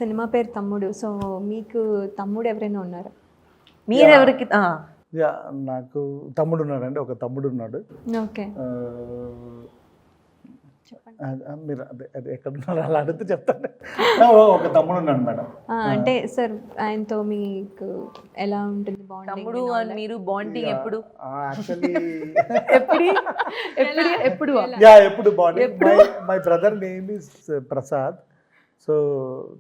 Cinema పేరు తమ్ముడు. So మీకు తమ్ముడు ఎవరైనా ఉన్నారా? మీరెవరికి యా నాకు తమ్ముడు ఉన్నాడండి, ఒక తమ్ముడు ఉన్నాడు. ఓకే, మీరు అదే ఎక్కడ ఉన్నారు అలా అడిగితే చెప్తాను. ఒక తమ్ముడు ఉన్నాడు మేడం. అంటే సార్ ఆయనతో మీకు ఎలా ఉంటుంది బాండింగ్? తమ్ముడు అండ్ మీరు బాండింగ్ ఎప్పుడు యాక్చువల్లీ ఎప్పుడు bonding. My brother name is Prasad. So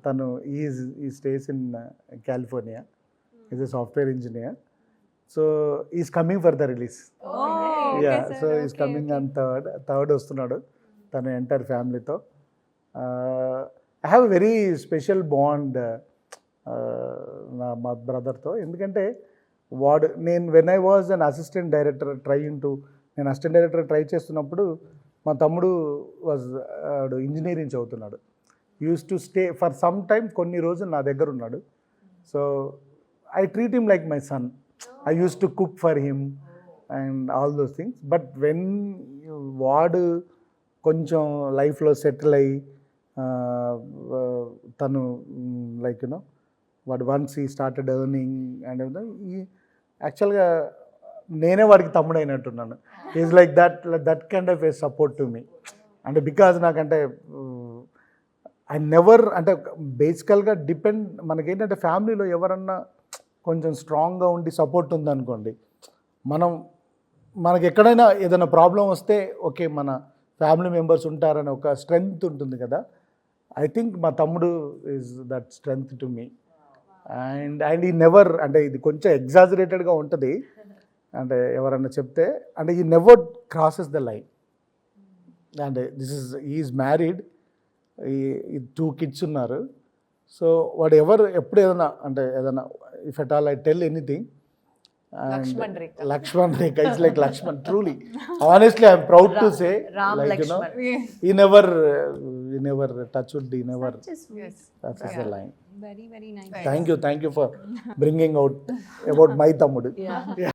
తను ఈ stays in California, is a software engineer. So is coming for the release. Yeah, so is coming on third వస్తున్నాడు తను ఎంటైర్ ఫ్యామిలీతో. I have a very special bond మా బ్రదర్తో. ఎందుకంటే నేను when I was an assistant director నేను assistant director try చేస్తున్నప్పుడు మా తమ్ముడు ఇంజనీరింగ్ చదువుతున్నాడు. Use to stay for some time, కొన్ని రోజులు నా దగ్గర ఉన్నాడు. So I treat him like my son. I used to cook for him and all those things. But when వాడు కొంచెం లైఫ్లో సెటిల్ అయ్యి తను లైక్ యూనో వాడు once he started earning and యాక్చువల్గా నేనే వాడికి తమ్ముడు అయినట్టున్నాను. Is like that kind of a support to me. అంటే బికాజ్ నాకంటే ఐ నెవర్, అంటే బేసికల్గా మనకేంటంటే ఫ్యామిలీలో ఎవరన్నా కొంచెం స్ట్రాంగ్గా ఉండి సపోర్ట్ ఉందనుకోండి, మనకి ఎక్కడైనా ఏదైనా ప్రాబ్లం వస్తే ఓకే మన ఫ్యామిలీ మెంబర్స్ ఉంటారని ఒక స్ట్రెంగ్త్ ఉంటుంది కదా. ఐ థింక్ మా తమ్ముడు is that strength to me. And ఈ నెవర్, అంటే ఇది కొంచెం ఎగ్జాజరేటెడ్గా ఉంటుంది, అంటే ఎవరన్నా చెప్తే, అంటే ఈ నెవర్ క్రాసెస్ ద లైన్. అంటే ఈజ్ మ్యారీడ్, ఈ 2 kids ఉన్నారు. సో వాడు ఎప్పుడు ఏదైనా if at all I tell anything, Lakshman Rekha is like Lakshman, truly. Honestly, I am proud to say, like, you know, he never touched, he never, that's the line. Very, very nice. Thank you for bringing out about my tammudu. Yeah.